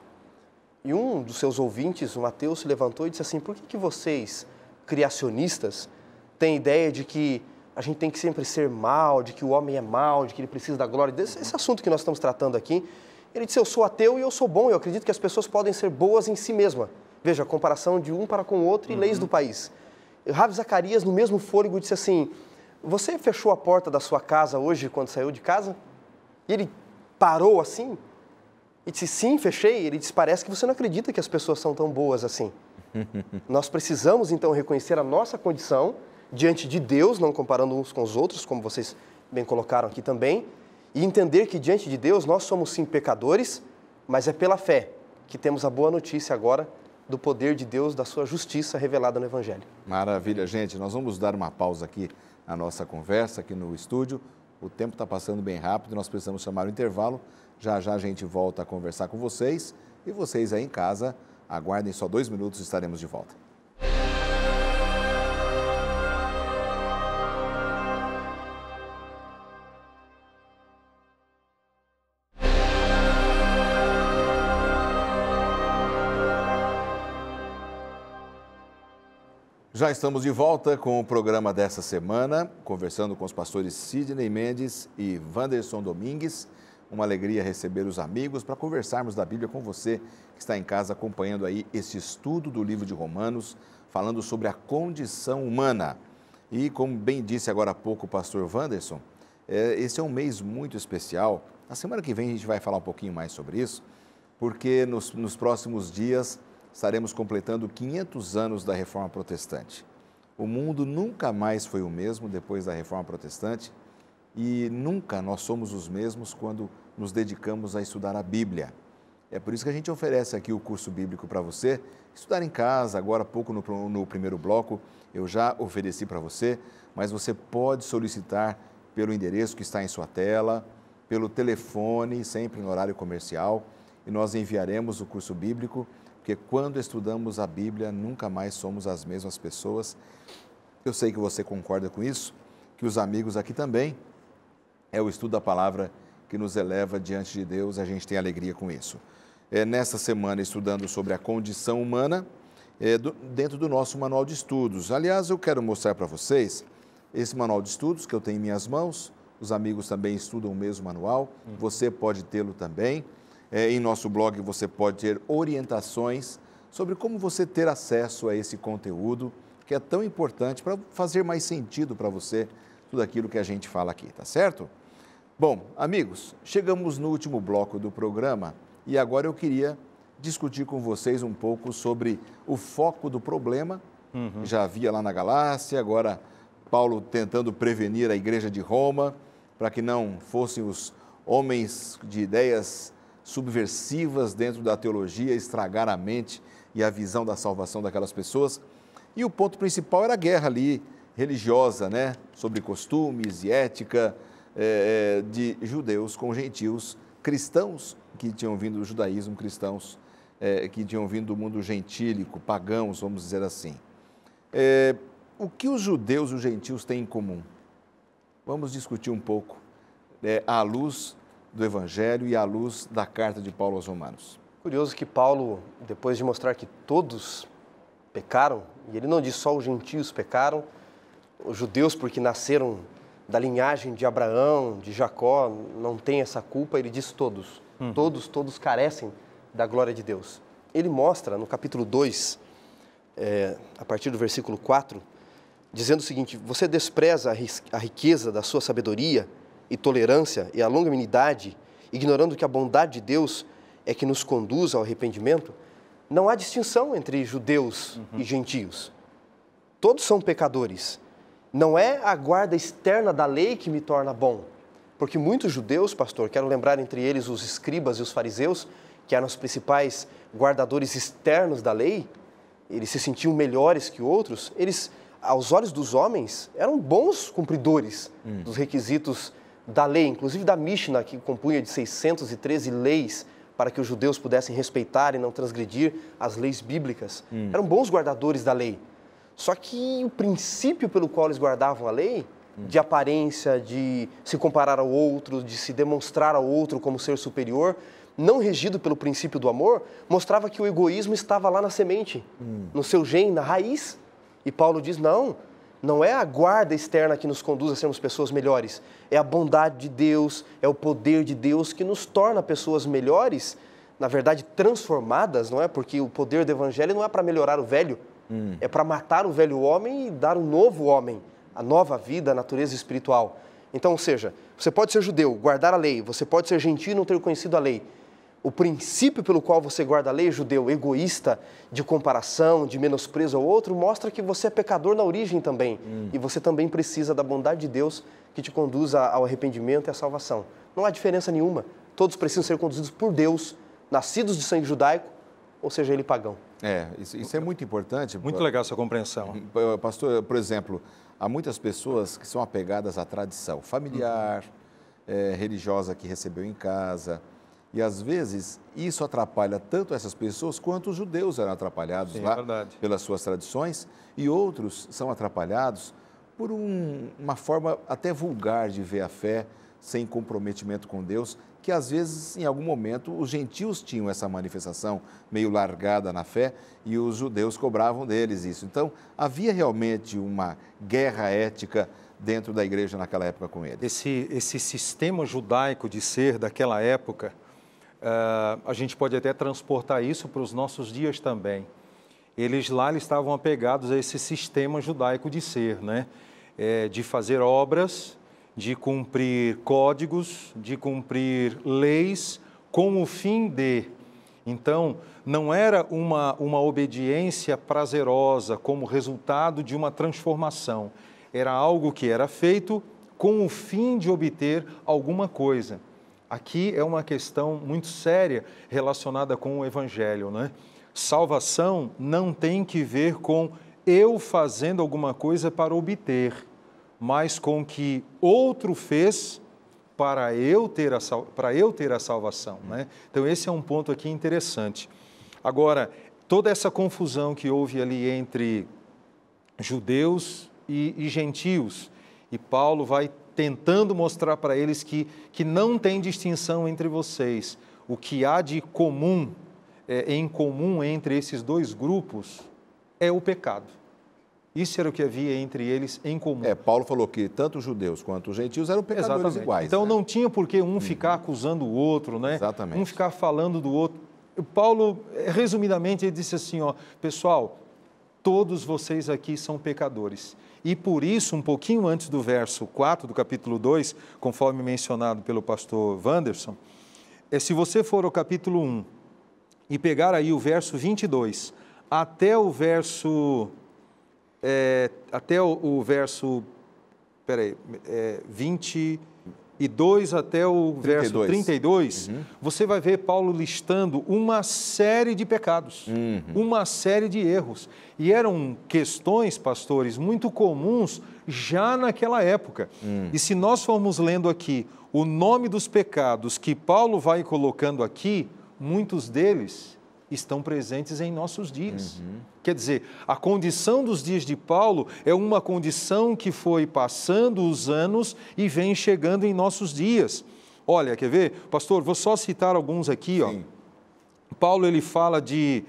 E um dos seus ouvintes, o Mateus, se levantou e disse assim, por que vocês, criacionistas, têm ideia de que a gente tem que sempre ser mal, de que o homem é mal, de que ele precisa da glória de Deus? Esse assunto que nós estamos tratando aqui, ele disse, eu sou ateu e eu sou bom, eu acredito que as pessoas podem ser boas em si mesma. Veja, a comparação de um para com o outro e leis do país. Ravi Zacarias, no mesmo fôlego, disse assim, você fechou a porta da sua casa hoje quando saiu de casa? E ele parou assim e disse, sim, fechei. Ele disse, parece que você não acredita que as pessoas são tão boas assim. Nós precisamos, então, reconhecer a nossa condição diante de Deus, não comparando uns com os outros, como vocês bem colocaram aqui também, e entender que diante de Deus nós somos sim pecadores, mas é pela fé que temos a boa notícia agora do poder de Deus, da sua justiça revelada no Evangelho. Maravilha, gente. Nós vamos dar uma pausa aqui na nossa conversa, aqui no estúdio. O tempo está passando bem rápido, nós precisamos chamar o intervalo. Já já a gente volta a conversar com vocês. E vocês aí em casa, aguardem só 2 minutos e estaremos de volta. Já estamos de volta com o programa dessa semana, conversando com os pastores Sidney Mendes e Wanderson Domingues. Uma alegria receber os amigos para conversarmos da Bíblia com você que está em casa acompanhando aí este estudo do livro de Romanos, falando sobre a condição humana. E como bem disse agora há pouco o pastor Wanderson, esse é um mês muito especial. Na semana que vem a gente vai falar um pouquinho mais sobre isso, porque nos próximos dias estaremos completando 500 anos da Reforma Protestante. O mundo nunca mais foi o mesmo depois da Reforma Protestante e nunca nós somos os mesmos quando nos dedicamos a estudar a Bíblia. É por isso que a gente oferece aqui o curso bíblico para você estudar em casa. Agora há pouco no primeiro bloco eu já ofereci para você, mas você pode solicitar pelo endereço que está em sua tela, pelo telefone, sempre no horário comercial, e nós enviaremos o curso bíblico. Porque quando estudamos a Bíblia, nunca mais somos as mesmas pessoas. Eu sei que você concorda com isso, que os amigos aqui também. É o estudo da palavra que nos eleva diante de Deus, a gente tem alegria com isso. Nesta semana, estudando sobre a condição humana, dentro do nosso manual de estudos. Aliás, eu quero mostrar para vocês esse manual de estudos que eu tenho em minhas mãos. Os amigos também estudam o mesmo manual, você pode tê-lo também. Em nosso blog você pode ter orientações sobre como você ter acesso a esse conteúdo que é tão importante para fazer mais sentido para você tudo aquilo que a gente fala aqui, tá certo? Bom, amigos, chegamos no último bloco do programa e agora eu queria discutir com vocês um pouco sobre o foco do problema. Já havia lá na Galácia, agora Paulo tentando prevenir a igreja de Roma para que não fossem os homens de ideias subversivas dentro da teologia, estragar a mente e a visão da salvação daquelas pessoas. E o ponto principal era a guerra ali, religiosa, né? Sobre costumes e ética de judeus com gentios, cristãos que tinham vindo do judaísmo, cristãos que tinham vindo do mundo gentílico, pagãos, vamos dizer assim. O que os judeus e os gentios têm em comum? Vamos discutir um pouco à luz do Evangelho e à luz da carta de Paulo aos Romanos. Curioso que Paulo, depois de mostrar que todos pecaram, e ele não diz só os gentios pecaram, os judeus porque nasceram da linhagem de Abraão, de Jacó, não tem essa culpa, ele diz todos. Todos carecem da glória de Deus. Ele mostra no capítulo 2, a partir do versículo 4, dizendo o seguinte: você despreza a riqueza da sua sabedoria e tolerância e a longanimidade, ignorando que a bondade de Deus é que nos conduz ao arrependimento. Não há distinção entre judeus e gentios. Todos são pecadores. Não é a guarda externa da lei que me torna bom. Porque muitos judeus, pastor, quero lembrar entre eles os escribas e os fariseus, que eram os principais guardadores externos da lei, eles se sentiam melhores que outros, eles, aos olhos dos homens, eram bons cumpridores dos requisitos da lei, inclusive da Mishnah, que compunha de 613 leis para que os judeus pudessem respeitar e não transgredir as leis bíblicas. Eram bons guardadores da lei. Só que o princípio pelo qual eles guardavam a lei, de aparência, de se comparar ao outro, de se demonstrar ao outro como ser superior, não regido pelo princípio do amor, mostrava que o egoísmo estava lá na semente, no seu gene, na raiz. E Paulo diz, não é a guarda externa que nos conduz a sermos pessoas melhores, é a bondade de Deus, é o poder de Deus que nos torna pessoas melhores, na verdade transformadas, não é? Porque o poder do Evangelho não é para melhorar o velho, é para matar o velho homem e dar um novo homem, a nova vida, a natureza espiritual. Então, ou seja, você pode ser judeu, guardar a lei, você pode ser gentio e não ter conhecido a lei, o princípio pelo qual você guarda a lei, judeu, egoísta, de comparação, de menosprezo ao outro, mostra que você é pecador na origem também. E você também precisa da bondade de Deus que te conduza ao arrependimento e à salvação. Não há diferença nenhuma. Todos precisam ser conduzidos por Deus, nascidos de sangue judaico, ou seja, ele pagão. Isso é muito importante. Muito legal essa compreensão. Pastor, por exemplo, há muitas pessoas que são apegadas à tradição familiar, religiosa que recebeu em casa. E, às vezes, isso atrapalha tanto essas pessoas quanto os judeus eram atrapalhados pelas suas tradições. E outros são atrapalhados por uma forma até vulgar de ver a fé, sem comprometimento com Deus, que, às vezes, em algum momento, os gentios tinham essa manifestação meio largada na fé e os judeus cobravam deles isso. Então, havia realmente uma guerra ética dentro da igreja naquela época com eles. Esse sistema judaico de ser daquela época, a gente pode até transportar isso para os nossos dias também. Eles estavam apegados a esse sistema judaico de ser, né? De fazer obras, de cumprir códigos, de cumprir leis, com o fim de... Então, não era uma obediência prazerosa como resultado de uma transformação. Era algo que era feito com o fim de obter alguma coisa. Aqui é uma questão muito séria relacionada com o Evangelho, né? Salvação não tem que ver com eu fazendo alguma coisa para obter, mas com que outro fez para eu ter a salvação, né? Então, esse é um ponto aqui interessante. Agora, toda essa confusão que houve ali entre judeus e gentios, e Paulo vai tentando mostrar para eles que não tem distinção entre vocês. O que há de comum, em comum entre esses dois grupos, é o pecado. Isso era o que havia entre eles em comum. Paulo falou que tanto os judeus quanto os gentios eram pecadores iguais. Então, não tinha por que um ficar acusando o outro, né? Exatamente. Um ficar falando do outro. Paulo, resumidamente, ele disse assim, pessoal, todos vocês aqui são pecadores. E por isso, um pouquinho antes do verso 4 do capítulo 2, conforme mencionado pelo pastor Wanderson, se você for ao capítulo 1 e pegar aí o verso 22 até o verso... 22 até o verso 32, você vai ver Paulo listando uma série de pecados, uma série de erros. E eram questões, pastores, muito comuns já naquela época. E se nós formos lendo aqui o nome dos pecados que Paulo vai colocando aqui, muitos deles estão presentes em nossos dias. Quer dizer, a condição dos dias de Paulo é uma condição que foi passando os anos e vem chegando em nossos dias. Olha, quer ver? Pastor, vou só citar alguns aqui. Paulo, ele fala de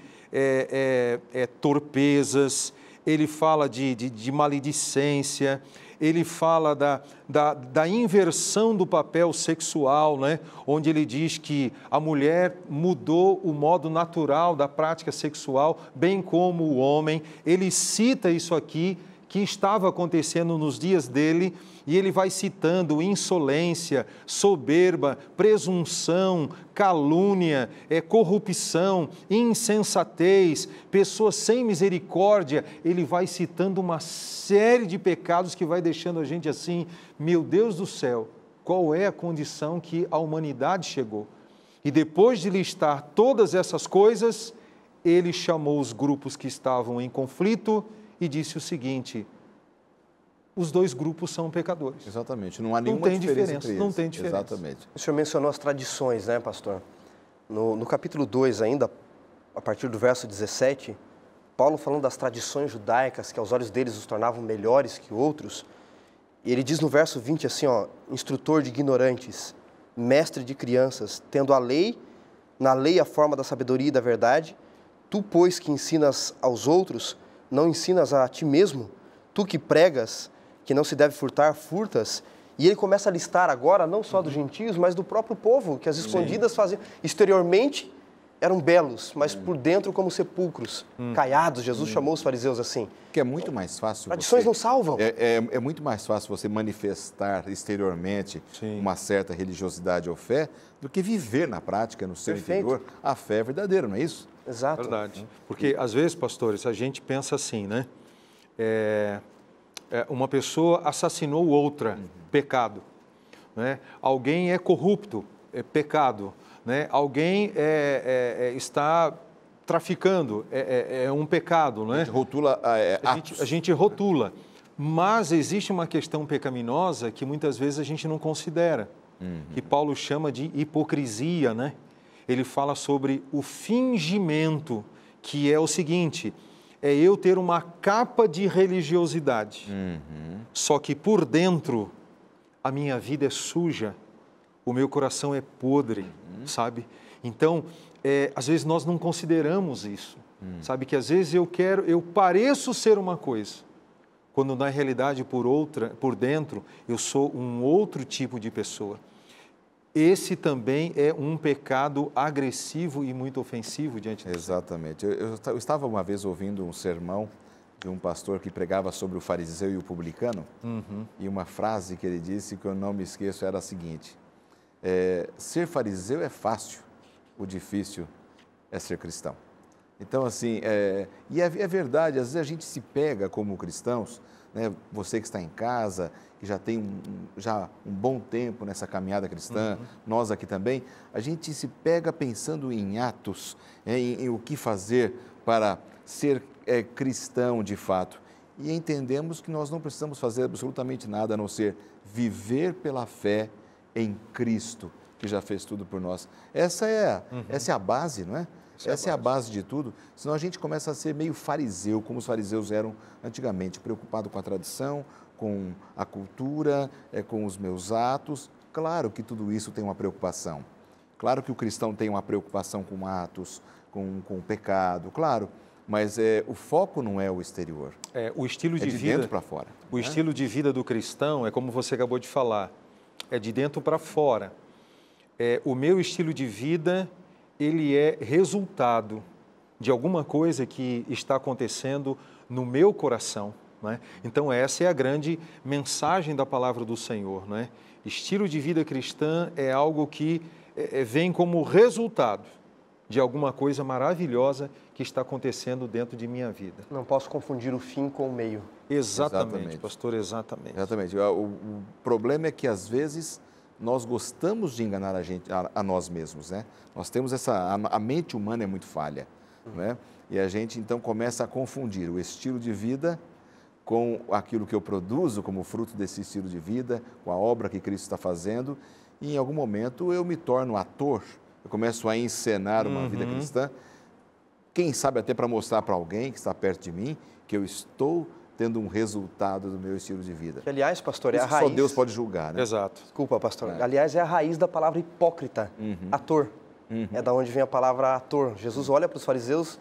torpezas, ele fala de maledicência, ele fala da inversão do papel sexual, né? Onde ele diz que a mulher mudou o modo natural da prática sexual, bem como o homem. Ele cita isso aqui, que estava acontecendo nos dias dele, e ele vai citando insolência, soberba, presunção, calúnia, corrupção, insensatez, pessoas sem misericórdia. Ele vai citando uma série de pecados que vai deixando a gente assim, meu Deus do céu, qual é a condição que a humanidade chegou? E depois de listar todas essas coisas, ele chamou os grupos que estavam em conflito e disse o seguinte: os dois grupos são pecadores. Exatamente, não há nenhuma diferença entre eles. Não tem diferença. Exatamente. O senhor mencionou as tradições, né, pastor? No capítulo 2 ainda, a partir do verso 17, Paulo falando das tradições judaicas, que aos olhos deles os tornavam melhores que outros, e ele diz no verso 20 assim, instrutor de ignorantes, mestre de crianças, tendo na lei a forma da sabedoria e da verdade, tu, pois, que ensinas aos outros, não ensinas a ti mesmo? Tu que pregas que não se deve furtar, furtas? E ele começa a listar agora, não só dos gentios, mas do próprio povo, que as escondidas faziam. Exteriormente, eram belos, mas por dentro como sepulcros, caiados. Jesus chamou os fariseus assim. Que é muito mais fácil. Tradições não salvam. É muito mais fácil você manifestar exteriormente uma certa religiosidade ou fé do que viver na prática, no seu interior, a fé verdadeira, não é isso? Exato. Verdade. Porque, às vezes, pastores, a gente pensa assim, né? Uma pessoa assassinou outra, pecado. Né? Alguém é corrupto, é pecado. Né? Alguém está traficando, é um pecado. Né? A gente rotula a gente rotula. Mas existe uma questão pecaminosa que muitas vezes a gente não considera, que Paulo chama de hipocrisia, né? Ele fala sobre o fingimento, que é o seguinte, é eu ter uma capa de religiosidade, só que por dentro a minha vida é suja, o meu coração é podre, sabe? Então, às vezes nós não consideramos isso, sabe? Que às vezes eu pareço ser uma coisa, quando na realidade por dentro eu sou um outro tipo de pessoa. Esse também é um pecado agressivo e muito ofensivo diante de Deus. Exatamente. Eu estava uma vez ouvindo um sermão de um pastor que pregava sobre o fariseu e o publicano, e uma frase que ele disse, que eu não me esqueço, era a seguinte: ser fariseu é fácil, o difícil é ser cristão. Então, assim, e é verdade, às vezes a gente se pega como cristãos, né? Você que está em casa, que já tem um bom tempo nessa caminhada cristã, nós aqui também, a gente se pega pensando em atos, em o que fazer para ser cristão de fato. E entendemos que nós não precisamos fazer absolutamente nada a não ser viver pela fé em Cristo, que já fez tudo por nós. Essa é a base, não é? Essa é a base de tudo, senão a gente começa a ser meio fariseu, como os fariseus eram antigamente, preocupado com a tradição, com a cultura, com os meus atos. Claro que tudo isso tem uma preocupação. Claro que o cristão tem uma preocupação com atos, com o pecado, claro, mas o foco não é o exterior. O estilo de de vida, dentro para fora. O estilo de vida do cristão é como você acabou de falar, é de dentro para fora. O meu estilo de vida, ele é resultado de alguma coisa que está acontecendo no meu coração. Né? Então, essa é a grande mensagem da palavra do Senhor. Né? Estilo de vida cristã é algo que vem como resultado de alguma coisa maravilhosa que está acontecendo dentro de minha vida. Não posso confundir o fim com o meio. Exatamente. Pastor, exatamente. Exatamente. O problema é que, às vezes, nós gostamos de enganar a nós mesmos, né? Nós temos a mente humana é muito falha, né? E a gente então começa a confundir o estilo de vida com aquilo que eu produzo como fruto desse estilo de vida, com a obra que Cristo está fazendo, e em algum momento eu me torno ator, eu começo a encenar uma vida cristã, quem sabe até para mostrar para alguém que está perto de mim que eu estou tendo um resultado do meu estilo de vida. Que, aliás, pastor, isso é a raiz... só Deus pode julgar, né? Exato. Desculpa, pastor. Aliás, é a raiz da palavra hipócrita, ator. É da onde vem a palavra ator. Jesus olha para os fariseus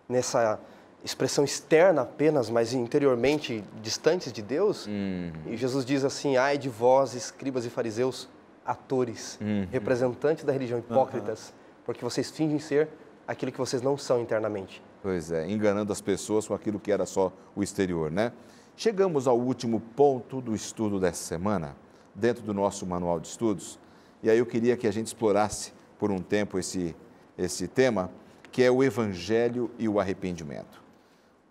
nessa expressão externa apenas, mas interiormente distantes de Deus. E Jesus diz assim: ai de vós, escribas e fariseus, atores, representantes da religião, hipócritas, porque vocês fingem ser aquilo que vocês não são internamente. Pois é, enganando as pessoas com aquilo que era só o exterior, né? Chegamos ao último ponto do estudo dessa semana, dentro do nosso manual de estudos, e aí eu queria que a gente explorasse por um tempo esse tema, que é o Evangelho e o arrependimento.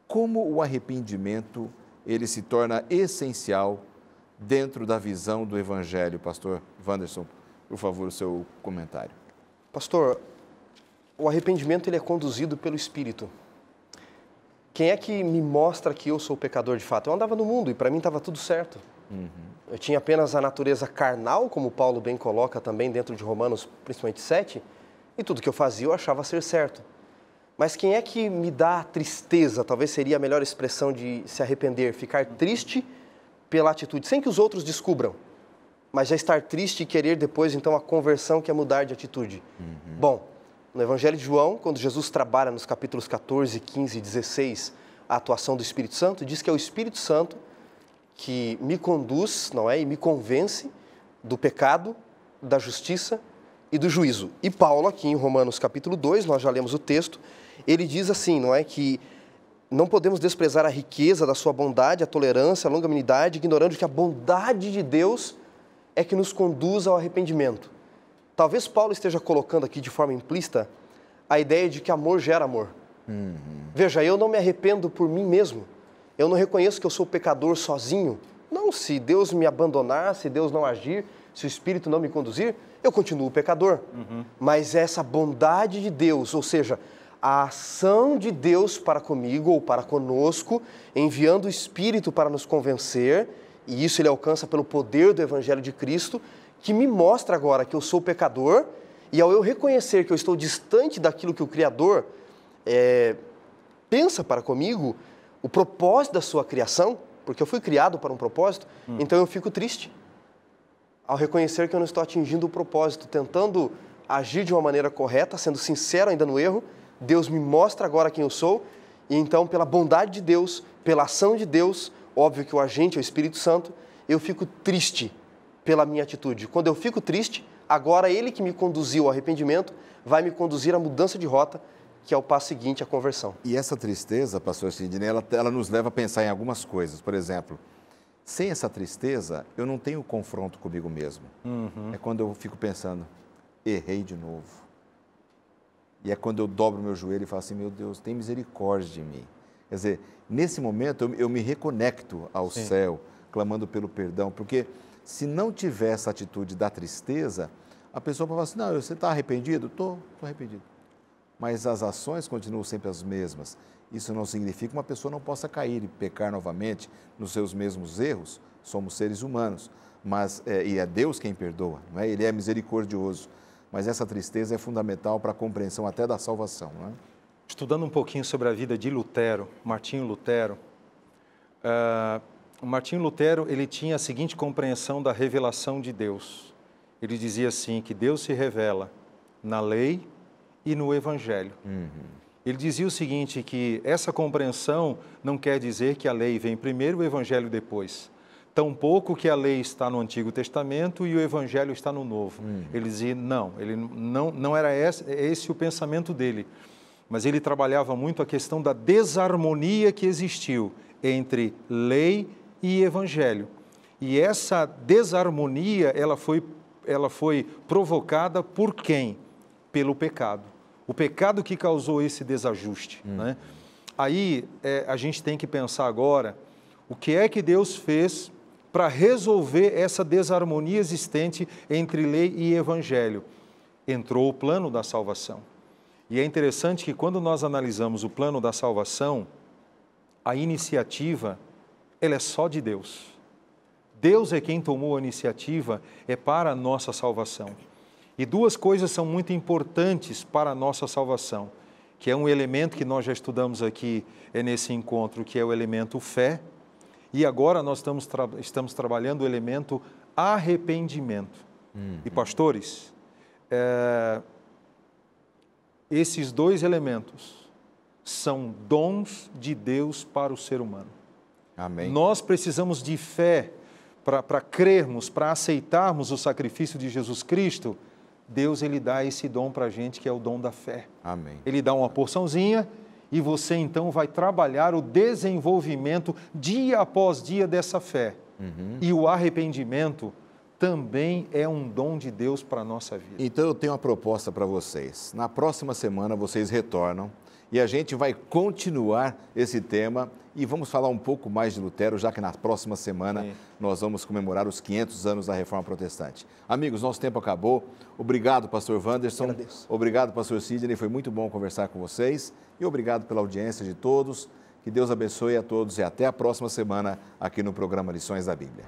Como o arrependimento, ele se torna essencial dentro da visão do Evangelho. Pastor Wanderson, por favor, o seu comentário. Pastor, o arrependimento ele é conduzido pelo Espírito. Quem é que me mostra que eu sou pecador de fato? Eu andava no mundo e para mim estava tudo certo. Eu tinha apenas a natureza carnal, como Paulo bem coloca também dentro de Romanos, principalmente 7, e tudo que eu fazia eu achava ser certo. Mas quem é que me dá tristeza? Talvez seria a melhor expressão de se arrepender, ficar triste pela atitude, sem que os outros descubram, mas já estar triste e querer depois, então, a conversão que é mudar de atitude. Bom, no Evangelho de João, quando Jesus trabalha nos capítulos 14, 15 e 16, a atuação do Espírito Santo, diz que é o Espírito Santo que me conduz, não é, e me convence do pecado, da justiça e do juízo. E Paulo, aqui em Romanos capítulo 2, nós já lemos o texto, ele diz assim, não é, que não podemos desprezar a riqueza da sua bondade, a tolerância, a longanimidade, ignorando que a bondade de Deus é que nos conduz ao arrependimento. Talvez Paulo esteja colocando aqui de forma implícita a ideia de que amor gera amor. Veja, eu não me arrependo por mim mesmo. Eu não reconheço que eu sou pecador sozinho. Não, se Deus me abandonar, se Deus não agir, se o Espírito não me conduzir, eu continuo pecador. Mas essa bondade de Deus, ou seja, a ação de Deus para comigo ou para conosco, enviando o Espírito para nos convencer, e isso ele alcança pelo poder do Evangelho de Cristo, que me mostra agora que eu sou pecador, e ao eu reconhecer que eu estou distante daquilo que o Criador pensa para comigo, o propósito da sua criação, porque eu fui criado para um propósito, então eu fico triste. Ao reconhecer que eu não estou atingindo o propósito, tentando agir de uma maneira correta, sendo sincero ainda no erro, Deus me mostra agora quem eu sou, e então, pela bondade de Deus, pela ação de Deus, óbvio que o agente é o Espírito Santo, eu fico triste pela minha atitude. Quando eu fico triste, agora Ele que me conduziu ao arrependimento, vai me conduzir à mudança de rota, que é o passo seguinte, a conversão. E essa tristeza, pastor Sidney, ela nos leva a pensar em algumas coisas. Por exemplo, sem essa tristeza, eu não tenho confronto comigo mesmo. É quando eu fico pensando, errei de novo. E é quando eu dobro meu joelho e falo assim, meu Deus, tem misericórdia de mim. Quer dizer, nesse momento eu me reconecto ao céu, clamando pelo perdão, porque se não tiver essa atitude da tristeza, a pessoa fala assim, não, você está arrependido? Estou arrependido. Mas as ações continuam sempre as mesmas. Isso não significa que uma pessoa não possa cair e pecar novamente nos seus mesmos erros. Somos seres humanos, mas e é Deus quem perdoa, não é? Ele é misericordioso. Mas essa tristeza é fundamental para a compreensão até da salvação, não é? Estudando um pouquinho sobre a vida de Lutero, Martinho Lutero, Martinho Lutero ele tinha a seguinte compreensão da revelação de Deus. Ele dizia assim, que Deus se revela na lei e no Evangelho. Ele dizia o seguinte, que essa compreensão não quer dizer que a lei vem primeiro e o Evangelho depois. Tampouco que a lei está no Antigo Testamento e o Evangelho está no Novo. Ele dizia, não era esse o pensamento dele. Mas ele trabalhava muito a questão da desarmonia que existiu entre lei e Evangelho. E essa desarmonia, ela foi provocada por quem? Pelo pecado. O pecado que causou esse desajuste. Né? Aí a gente tem que pensar agora o que é que Deus fez para resolver essa desarmonia existente entre lei e Evangelho. Entrou o plano da salvação. E é interessante que quando nós analisamos o plano da salvação, a iniciativa, ela é só de Deus. Deus é quem tomou a iniciativa, é para a nossa salvação. E duas coisas são muito importantes para a nossa salvação, que é um elemento que nós já estudamos aqui nesse encontro, que é o elemento fé, e agora nós estamos trabalhando o elemento arrependimento. E pastores, esses dois elementos são dons de Deus para o ser humano. Amém. Nós precisamos de fé para crermos, para aceitarmos o sacrifício de Jesus Cristo. Deus ele dá esse dom para a gente, que é o dom da fé. Amém. Ele dá uma porçãozinha e você então vai trabalhar o desenvolvimento dia após dia dessa fé. E o arrependimento também é um dom de Deus para a nossa vida. Então eu tenho uma proposta para vocês. Na próxima semana vocês retornam e a gente vai continuar esse tema e vamos falar um pouco mais de Lutero, já que na próxima semana nós vamos comemorar os 500 anos da Reforma Protestante. Amigos, nosso tempo acabou. Obrigado, pastor Wanderson. Obrigado, pastor Sidney. Foi muito bom conversar com vocês e obrigado pela audiência de todos. Que Deus abençoe a todos e até a próxima semana aqui no programa Lições da Bíblia.